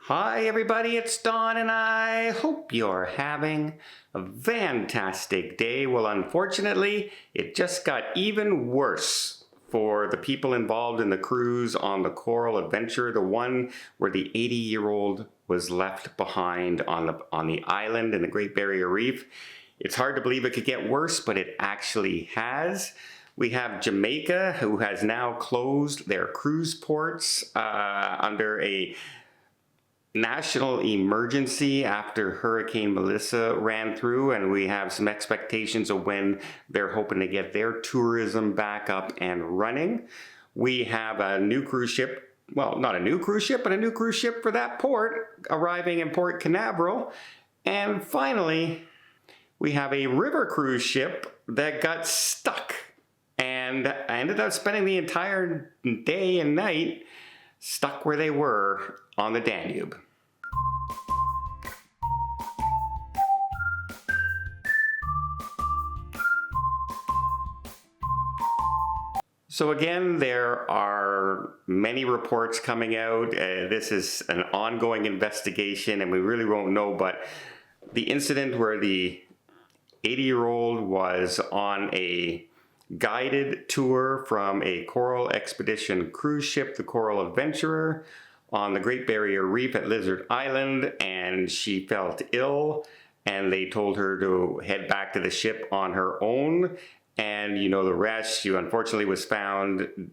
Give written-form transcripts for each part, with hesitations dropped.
Hi everybody, it's Don and I hope you're having a fantastic day. Well, unfortunately, it just got even worse for the people involved in the cruise on the Coral Adventure, the one where the 80-year-old was left behind on the island in the Great Barrier Reef. It's hard to believe it could get worse, but it actually has. We have Jamaica, who has now closed their cruise ports under a national emergency after Hurricane Melissa ran through, and we have some expectations of when they're hoping to get their tourism back up and running. We have a new cruise ship, well, not a new cruise ship, but a new cruise ship for that port arriving in Port Canaveral. And finally, we have a river cruise ship that got stuck, and I ended up spending the entire day and night stuck where they were on the Danube. So again, there are many reports coming out. This is an ongoing investigation and we really won't know, but the incident where the 80-year-old was on a guided tour from a Coral Expedition cruise ship, the Coral Adventurer, on the Great Barrier Reef at Lizard Island, and she felt ill and they told her to head back to the ship on her own. And you know the rest. She unfortunately was found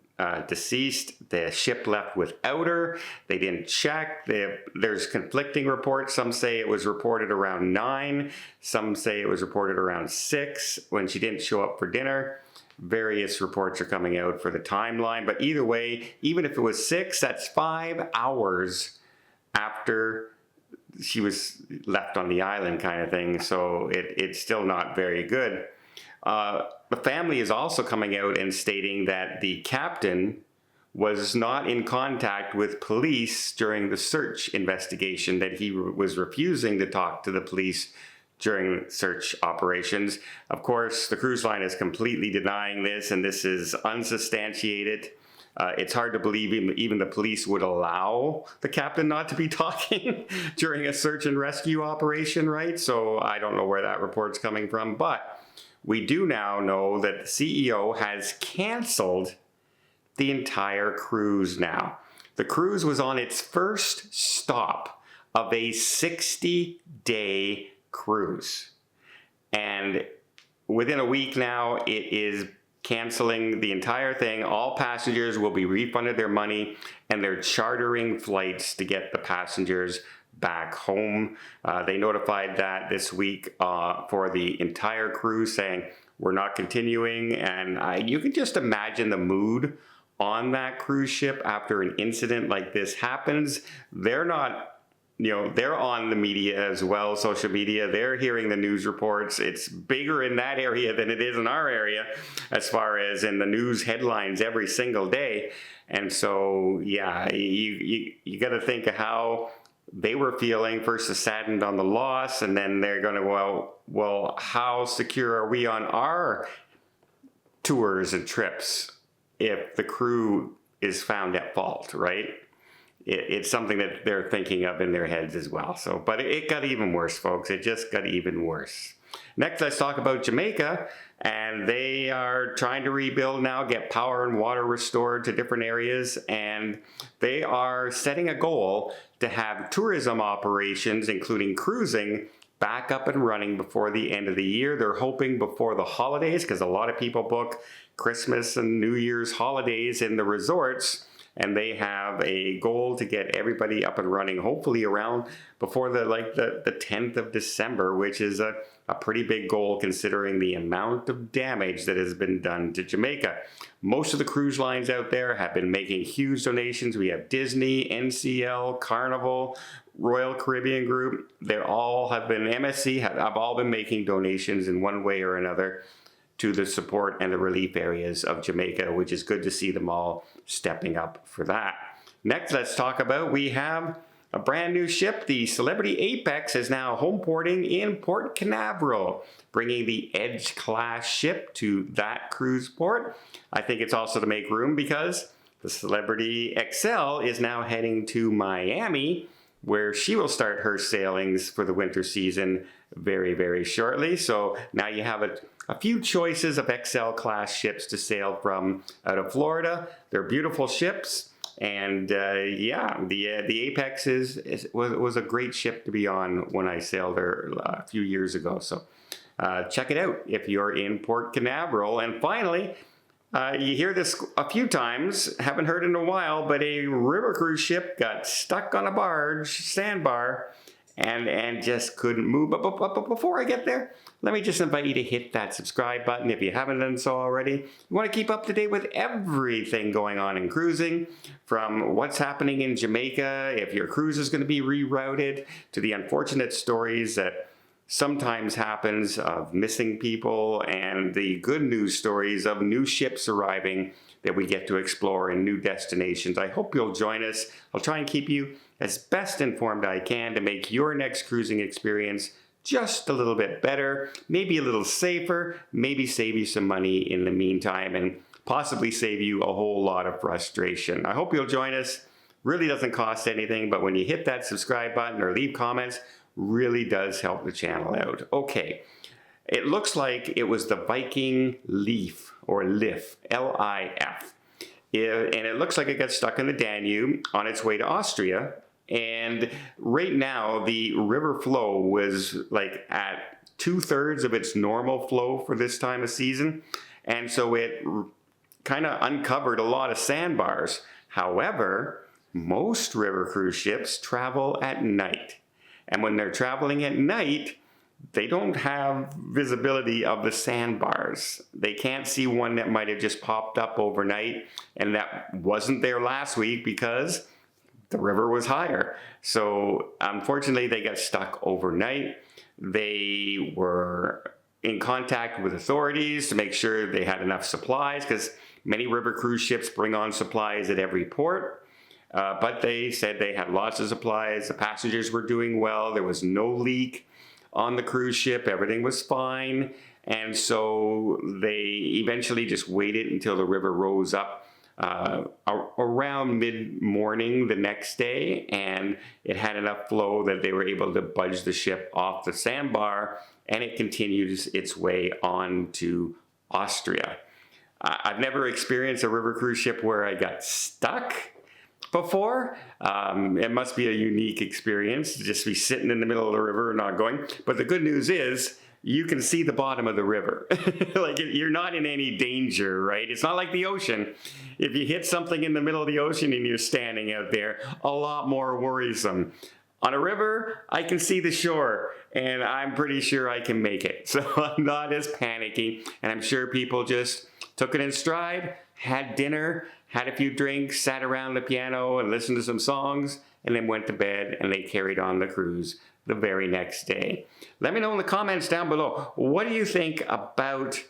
deceased. The ship left without her. They didn't check. There's conflicting reports. Some say it was reported around 9. Some say it was reported around 6 when she didn't show up for dinner. Various reports are coming out for the timeline. But either way, even if it was 6, that's 5 hours after she was left on the island kind of thing. So it's still not very good. The family is also coming out and stating that the captain was not in contact with police during the search investigation, that he was refusing to talk to the police during search operations. Of course, the cruise line is completely denying this, and this is unsubstantiated. It's hard to believe even the police would allow the captain not to be talking during a search and rescue operation, right? So I don't know where that report's coming from, but we do now know that the CEO has canceled the entire cruise now. The cruise was on its first stop of a 60-day cruise. And within a week now, it is canceling the entire thing. All passengers will be refunded their money, and they're chartering flights to get the passengers back home. They notified that this week for the entire cruise, saying we're not continuing. And you can just imagine the mood on that cruise ship after an incident like this happens. They're not, they're on the media as well, social media. They're hearing the news reports. It's bigger in that area than it is in our area, as far as in the news headlines every single day. And so, yeah, you got to think of how they were feeling. First, saddened on the loss, and then they're going to, well, how secure are we on our tours and trips if the crew is found at fault, right? It's something that they're thinking of in their heads as well. So, but it got even worse, folks. It just got even worse. Next, let's talk about Jamaica, and they are trying to rebuild now, get power and water restored to different areas, and they are setting a goal to have tourism operations, including cruising, back up and running before the end of the year. They're hoping before the holidays, because a lot of people book Christmas and New Year's holidays in the resorts, and they have a goal to get everybody up and running, hopefully around before the 10th of December, which is a pretty big goal considering the amount of damage that has been done to Jamaica. Most of the cruise lines out there have been making huge donations. We have Disney, NCL, Carnival, Royal Caribbean Group. They all have been, MSC have all been making donations in one way or another to the support and the relief areas of Jamaica, which is good to see them all stepping up for that. Next, let's talk about, we have a brand new ship. The Celebrity Apex is now home porting in Port Canaveral, bringing the Edge class ship to that cruise port. I think it's also to make room because the Celebrity XL is now heading to Miami where she will start her sailings for the winter season very, very shortly. So now you have a few choices of XL class ships to sail from out of Florida. They're beautiful ships. And yeah, the Apex was a great ship to be on when I sailed her a few years ago. So check it out if you're in Port Canaveral. And finally, you hear this a few times, haven't heard in a while, but a river cruise ship got stuck on a barge, sandbar, and just couldn't move. But before I get there, let me just invite you to hit that subscribe button if you haven't done so already. You want to keep up to date with everything going on in cruising, from what's happening in Jamaica, if your cruise is going to be rerouted, to the unfortunate stories that sometimes happens of missing people, and the good news stories of new ships arriving that we get to explore in new destinations. I hope you'll join us. I'll try and keep you as best informed I can to make your next cruising experience just a little bit better, maybe a little safer, maybe save you some money in the meantime, and possibly save you a whole lot of frustration. I hope you'll join us. Really doesn't cost anything, but when you hit that subscribe button or leave comments, really does help the channel out. Okay, it looks like it was the Viking Leaf, or Lif, L-I-F. And it looks like it got stuck in the Danube on its way to Austria. And right now, the river flow was like at 2/3 of its normal flow for this time of season. And so it kind of uncovered a lot of sandbars. However, most river cruise ships travel at night. And when they're traveling at night, they don't have visibility of the sandbars. They can't see one that might have just popped up overnight and that wasn't there last week because the river was higher. So unfortunately, they got stuck overnight. They were in contact with authorities to make sure they had enough supplies, because many river cruise ships bring on supplies at every port. But they said they had lots of supplies. The passengers were doing well. There was no leak on the cruise ship. Everything was fine. And so they eventually just waited until the river rose up around mid-morning the next day, and it had enough flow that they were able to budge the ship off the sandbar, and it continues its way on to Austria. I've never experienced a river cruise ship where I got stuck before. It must be a unique experience to just be sitting in the middle of the river and not going. But the good news is you can see the bottom of the river. Like, you're not in any danger, right? It's not like the ocean. If you hit something in the middle of the ocean and you're standing out there, a lot more worrisome. On a river, I can see the shore, and I'm pretty sure I can make it. So I'm not as panicky, and I'm sure people just took it in stride, had dinner, had a few drinks, sat around the piano and listened to some songs, and then went to bed, and they carried on the cruise the very next day. Let me know in the comments down below, what do you think about,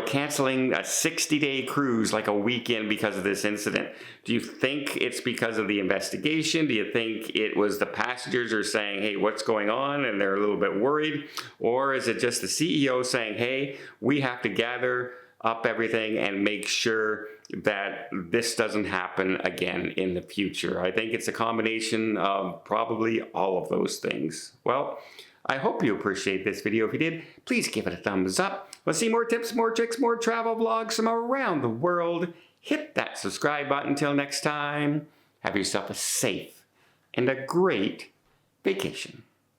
canceling a 60-day cruise like a weekend because of this incident? Do you think it's because of the investigation? Do you think it was the passengers are saying, hey, what's going on? And they're a little bit worried? Or is it just the CEO saying, hey, we have to gather up everything and make sure that this doesn't happen again in the future? I think it's a combination of probably all of those things. Well, I hope you appreciate this video. If you did, please give it a thumbs up. Want to see more tips, more tricks, more travel vlogs from around the world? Hit that subscribe button. Until next time, have yourself a safe and a great vacation.